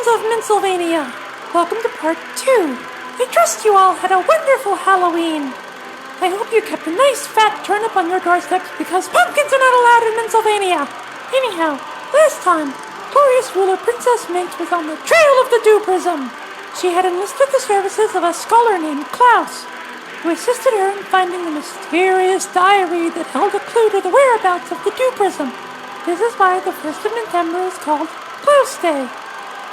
citizens of Mintsylvania! Welcome to part 2. I trust you all had a wonderful Halloween. I hope you kept a nice fat turnip on your doorsteps because pumpkins are not allowed in Mintsylvania. Anyhow, last time, glorious ruler Princess Mint was on the trail of the Dewprism. She had enlisted the services of a scholar named Klaus, who assisted her in finding the mysterious diary that held a clue to the whereabouts of the Dewprism. This is why the 1st of November is called Klaus Day.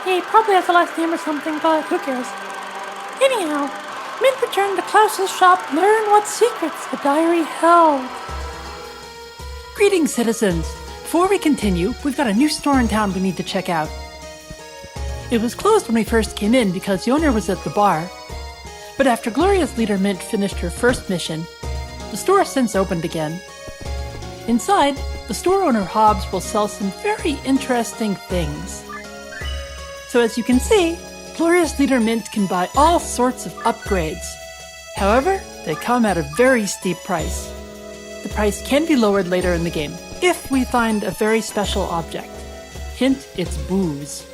He probably has a last name or something, but who cares? Anyhow, Mint returned to Klaus's shop to learn what secrets the diary held. Greetings, citizens. Before we continue, we've got a new store in town we need to check out. It was closed when we first came in because the owner was at the bar. But after Glorious Leader Mint finished her first mission, the store has since opened again. Inside, the store owner Hobbs will sell some very interesting things. So as you can see, Glorious Leader Mint can buy all sorts of upgrades. However, they come at a very steep price. The price can be lowered later in the game, if we find a very special object. Hint, it's booze.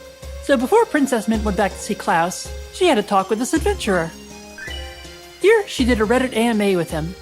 So before Princess Mint went back to see Klaus, she had a talk with this adventurer. Here, she did a Reddit AMA with him.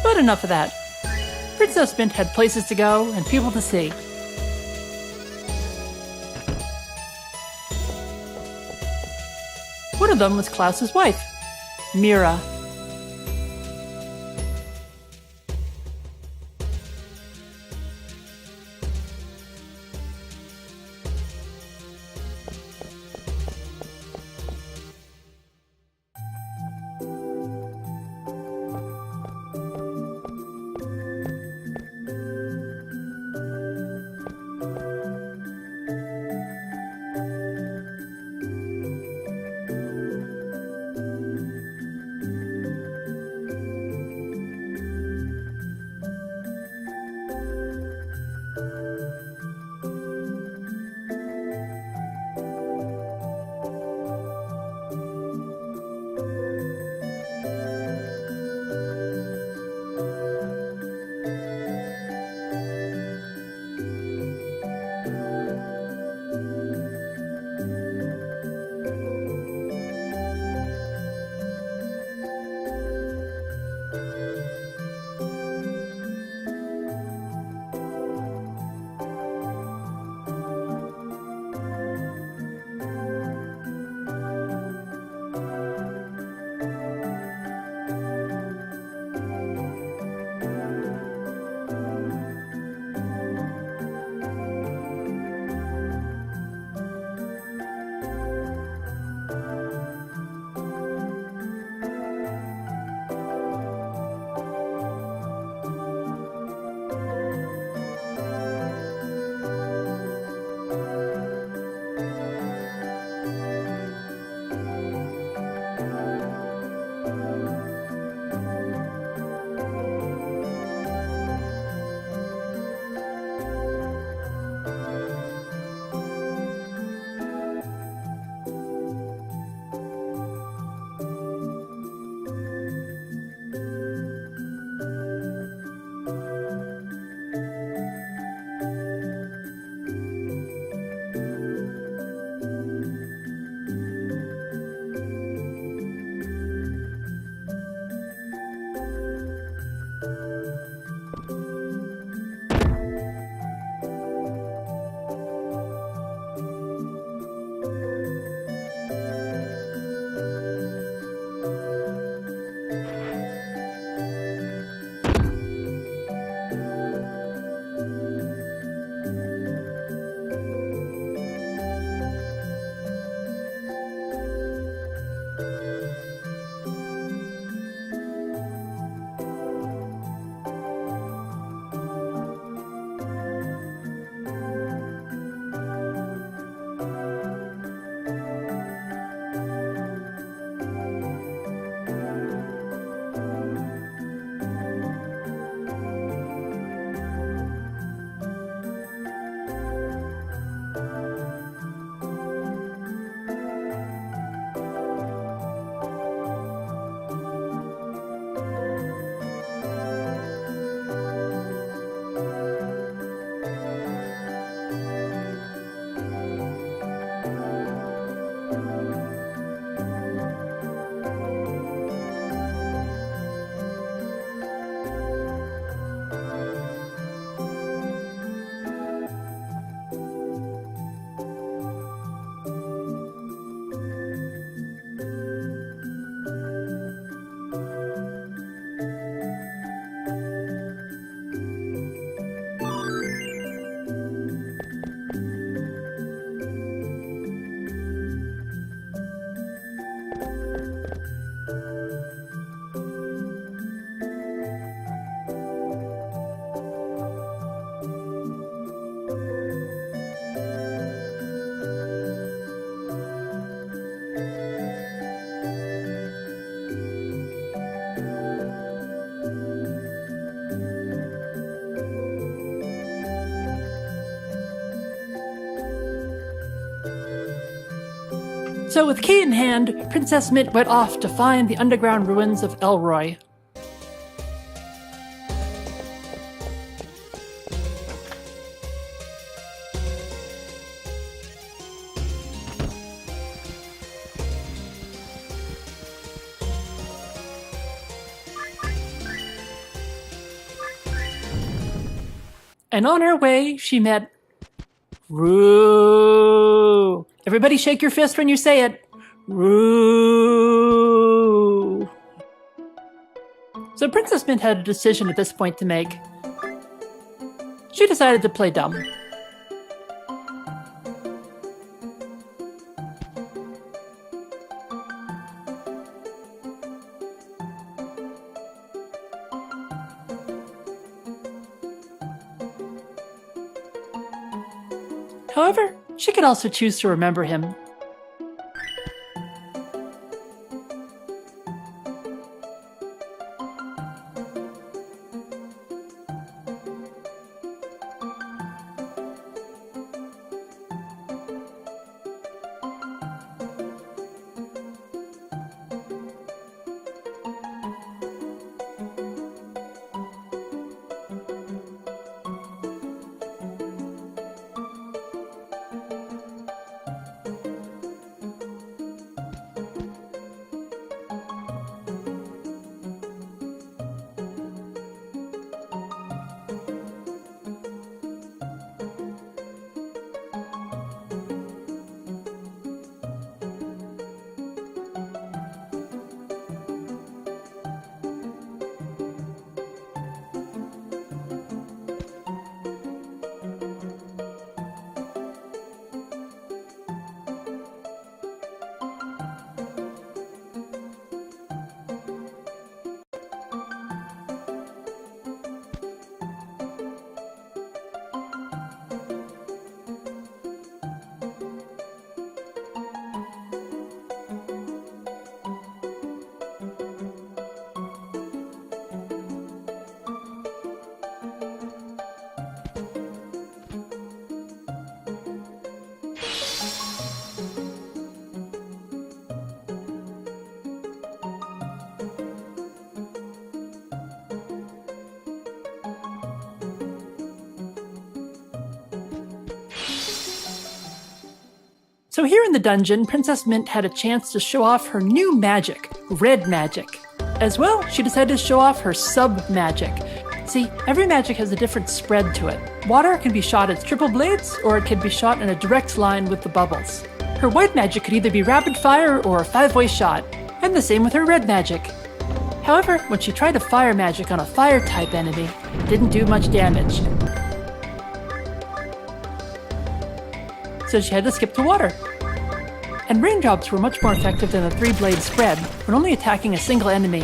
But enough of that. Princess Mint had places to go and people to see. One of them was Klaus's wife, Mira. So with key in hand, Princess Mint went off to find the underground ruins of Elroy. And on her way, she met Roo. Everybody shake your fist when you say it. Roo. So Princess Mint had a decision at this point to make. She decided to play dumb. However, she could also choose to remember him. So here in the dungeon, Princess Mint had a chance to show off her new magic, red magic. As well, she decided to show off her sub-magic. See, every magic has a different spread to it. Water can be shot as triple blades, or it can be shot in a direct line with the bubbles. Her white magic could either be rapid fire or a 5-way shot, and the same with her red magic. However, when she tried a fire magic on a fire-type enemy, it didn't do much damage. So she had to skip to water. And raindrops were much more effective than the 3-blade spread when only attacking a single enemy.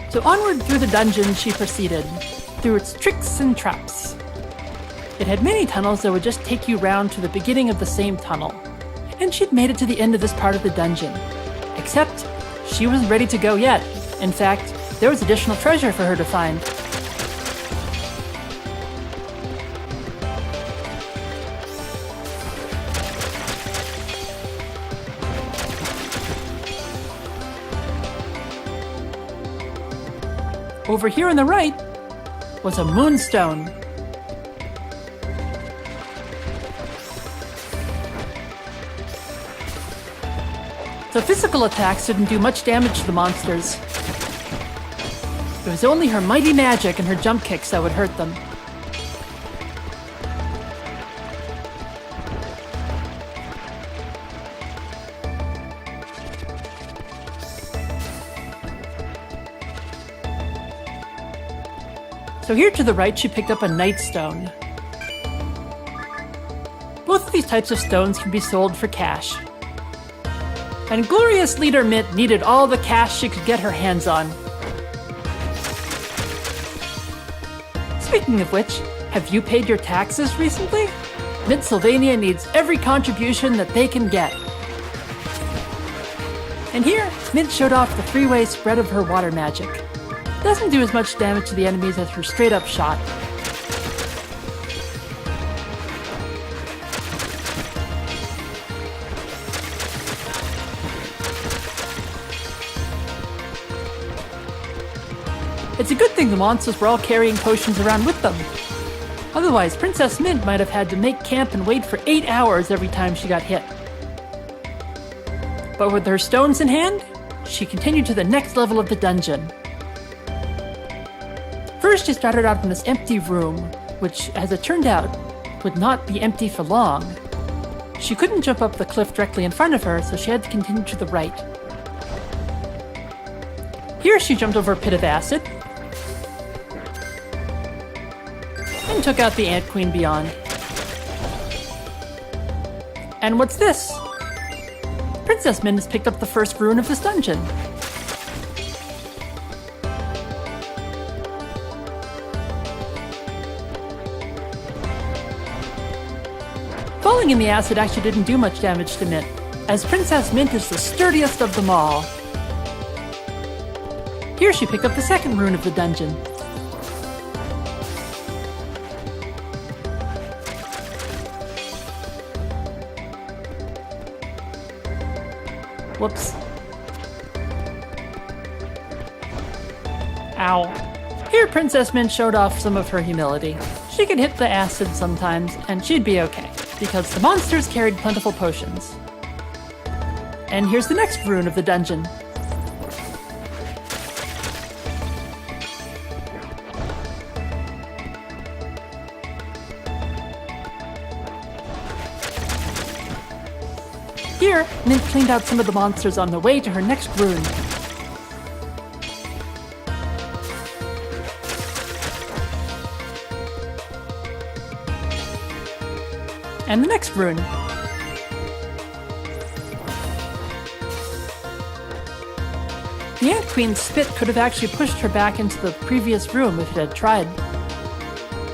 So onward through the dungeon she proceeded, through its tricks and traps. It had many tunnels that would just take you round to the beginning of the same tunnel. And she'd made it to the end of this part of the dungeon. Except, she wasn't ready to go yet. In fact, there was additional treasure for her to find. Over here on the right was a moonstone. The physical attacks didn't do much damage to the monsters. It was only her mighty magic and her jump kicks that would hurt them. So here to the right, she picked up a nightstone. Both of these types of stones can be sold for cash. And Glorious Leader Mint needed all the cash she could get her hands on. Speaking of which, have you paid your taxes recently? Mintsylvania needs every contribution that they can get. And here, Mint showed off the 3-way spread of her water magic. Doesn't do as much damage to the enemies as her straight-up shot. It's a good thing the monsters were all carrying potions around with them. Otherwise, Princess Mint might have had to make camp and wait for 8 hours every time she got hit. But with her stones in hand, she continued to the next level of the dungeon. First, she started out in this empty room, which, as it turned out, would not be empty for long. She couldn't jump up the cliff directly in front of her, so she had to continue to the right. Here she jumped over a pit of acid, and took out the Ant Queen beyond. And what's this? Princess Mint has picked up the first rune of this dungeon. Falling in the acid actually didn't do much damage to Mint, as Princess Mint is the sturdiest of them all. Here she picked up the second rune of the dungeon. Whoops. Ow. Here Princess Mint showed off some of her humility. She could hit the acid sometimes, and she'd be okay, because the monsters carried plentiful potions. And here's the next rune of the dungeon. Here, Mint cleaned out some of the monsters on the way to her next rune. And the next rune. The Ant Queen's spit could have actually pushed her back into the previous room if it had tried.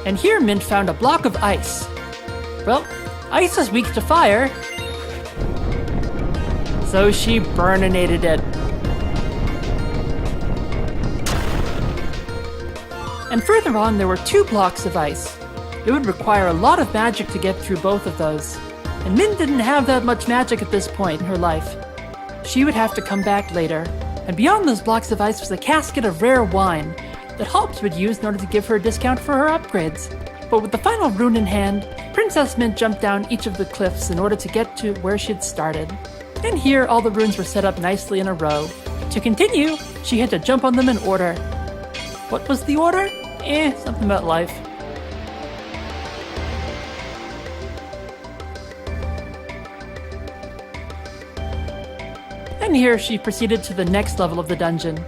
And here Mint found a block of ice. Well, ice is weak to fire, so she burninated it. And further on, there were 2 blocks of ice. It would require a lot of magic to get through both of those. And Mint didn't have that much magic at this point in her life. She would have to come back later. And beyond those blocks of ice was a casket of rare wine that Hobbs would use in order to give her a discount for her upgrades. But with the final rune in hand, Princess Mint jumped down each of the cliffs in order to get to where she had started. And here, all the runes were set up nicely in a row. To continue, she had to jump on them in order. What was the order? Something about life. And here, she proceeded to the next level of the dungeon.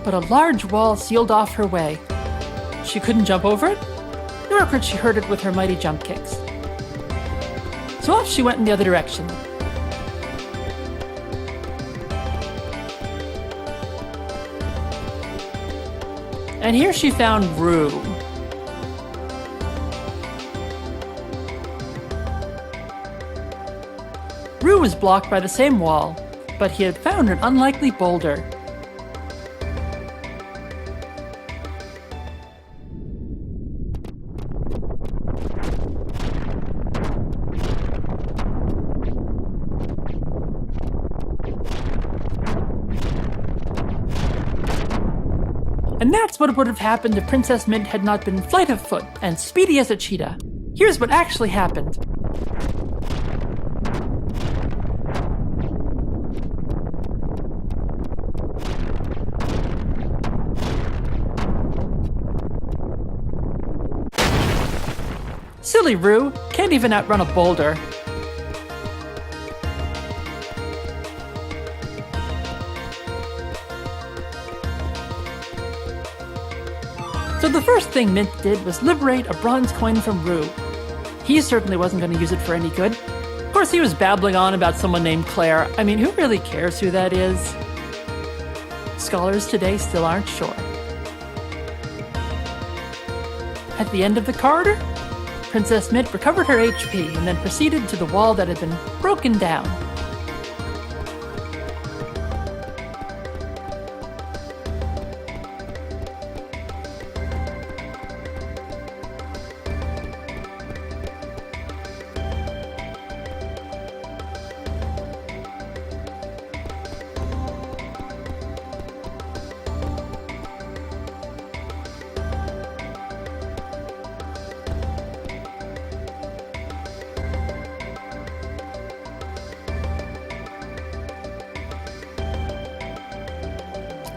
But a large wall sealed off her way. She couldn't jump over it, nor could she hurt it with her mighty jump kicks. So off she went in the other direction. And here she found Rue. Rue was blocked by the same wall, but he had found an unlikely boulder. And that's what would have happened if Princess Mint had not been flight of foot and speedy as a cheetah. Here's what actually happened. Silly Rue, can't even outrun a boulder. So the first thing Mint did was liberate a bronze coin from Rue. He certainly wasn't going to use it for any good. Of course, he was babbling on about someone named Claire. I mean, who really cares who that is? Scholars today still aren't sure. At the end of the corridor, Princess Mint recovered her HP and then proceeded to the wall that had been broken down.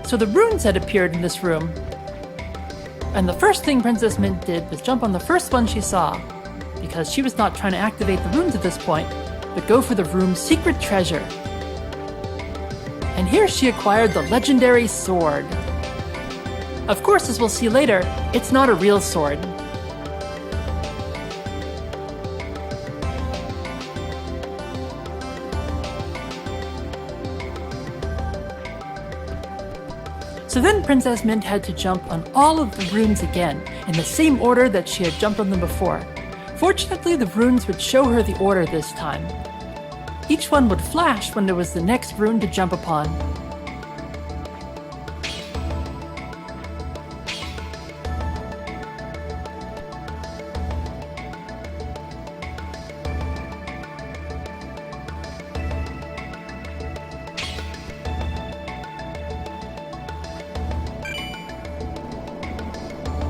So the runes had appeared in this room. And the first thing Princess Mint did was jump on the first one she saw, because she was not trying to activate the runes at this point, but go for the room's secret treasure. And here she acquired the legendary sword. Of course, as we'll see later, it's not a real sword. So then Princess Mint had to jump on all of the runes again, in the same order that she had jumped on them before. Fortunately, the runes would show her the order this time. Each one would flash when there was the next rune to jump upon.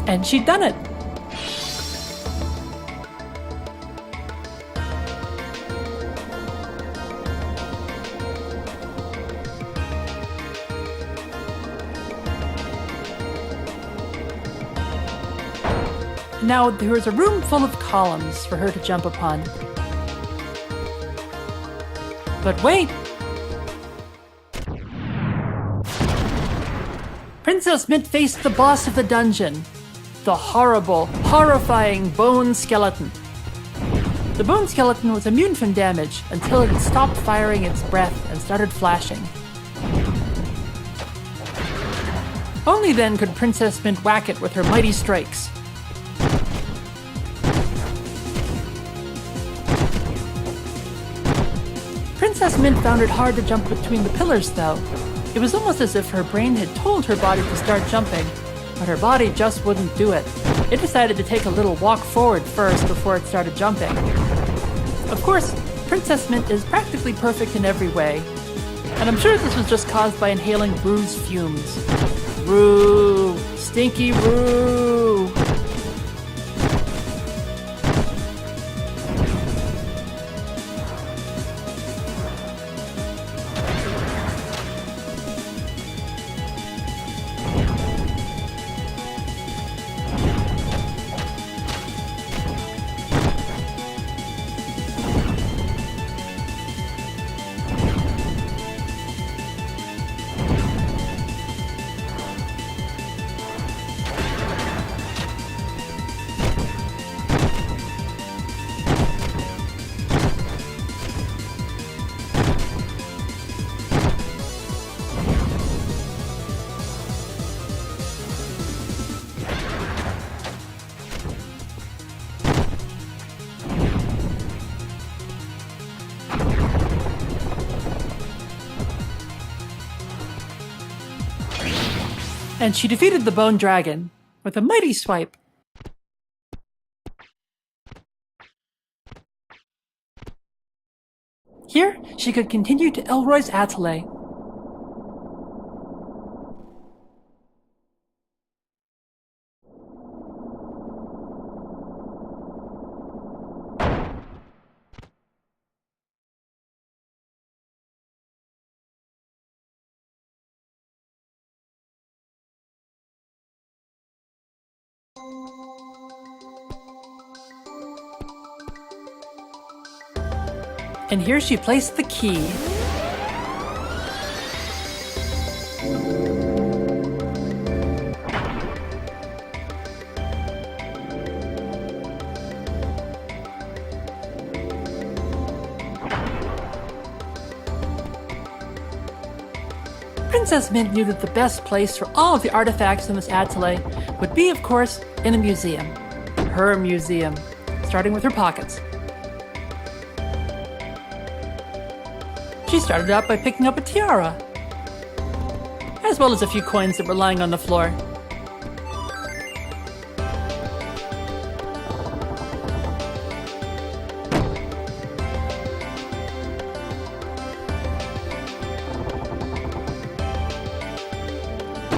And she'd done it! Now, there was a room full of columns for her to jump upon. But wait! Princess Mint faced the boss of the dungeon. The horrible, horrifying bone skeleton. The bone skeleton was immune from damage until it had stopped firing its breath and started flashing. Only then could Princess Mint whack it with her mighty strikes. Princess Mint found it hard to jump between the pillars, though. It was almost as if her brain had told her body to start jumping, but her body just wouldn't do it. It decided to take a little walk forward first before it started jumping. Of course, Princess Mint is practically perfect in every way, and I'm sure this was just caused by inhaling Rue's fumes. Rue! Stinky Rue! And she defeated the bone dragon with a mighty swipe. Here, she could continue to Elroy's atelier. And here she placed the key. Princess Mint knew that the best place for all of the artifacts in this atelier would be, of course, in a museum. Her museum, starting with her pockets. She started out by picking up a tiara, as well as a few coins that were lying on the floor.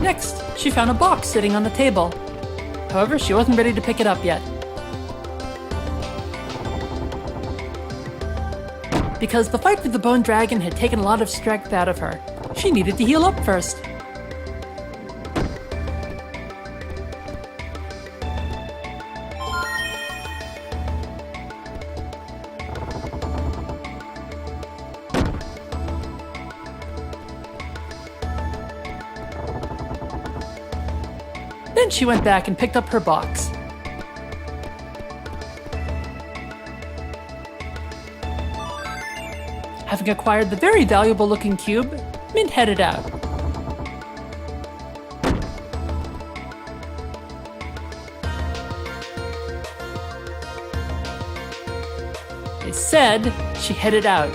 Next, she found a box sitting on the table. However, she wasn't ready to pick it up yet. Because the fight with the bone dragon had taken a lot of strength out of her. She needed to heal up first. Then she went back and picked up her box. Having acquired the very valuable-looking cube, Mint headed out. I said she headed out.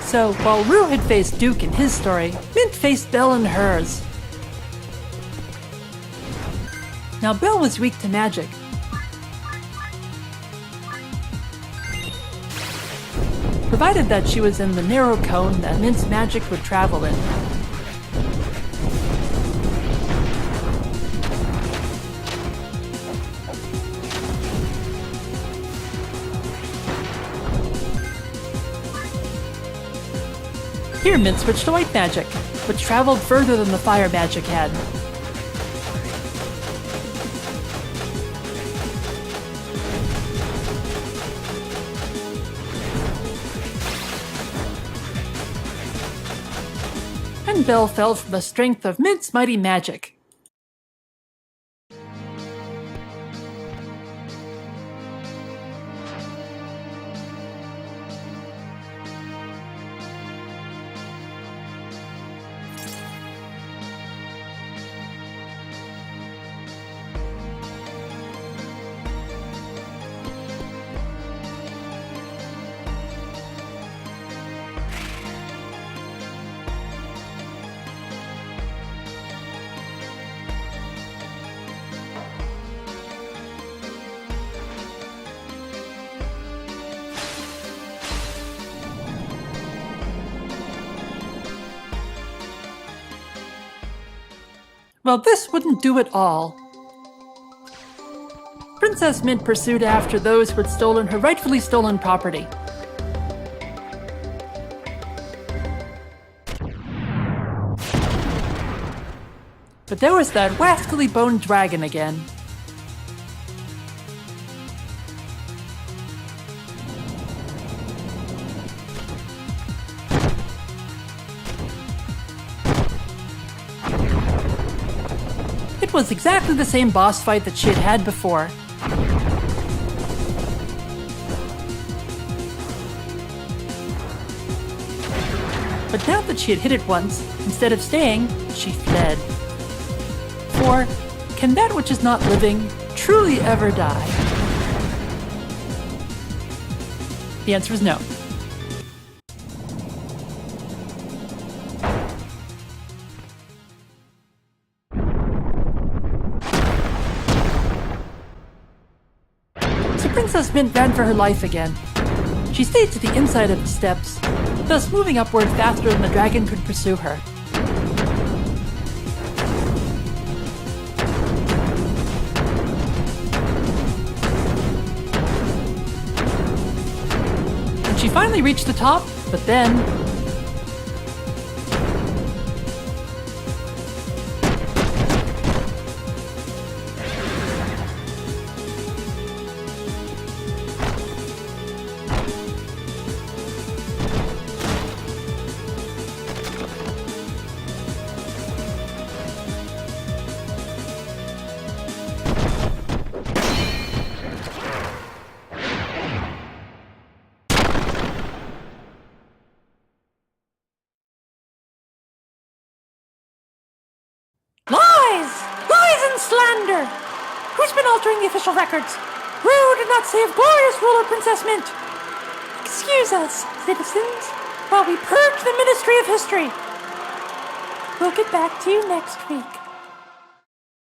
So, while Rue had faced Duke in his story, Mint faced Belle in hers. Now, Belle was weak to magic. Provided that she was in the narrow cone that Mint's magic would travel in. Here, Mint switched to white magic, which traveled further than the fire magic had. And Belle fell from the strength of Mint's mighty magic. Well, this wouldn't do at all. Princess Mint pursued after those who had stolen her rightfully stolen property. But there was that rascally boned dragon again. It was exactly the same boss fight that she had had before. But now that she had hit it once, instead of staying, she fled. For, can that which is not living truly ever die? The answer is no. Mint ran for her life again. She stayed to the inside of the steps, thus moving upward faster than the dragon could pursue her. And she finally reached the top, but then... Lies! Lies and slander! Who's been altering the official records? Rude and not save glorious ruler Princess Mint! Excuse us, citizens, while we purge the Ministry of History. We'll get back to you next week.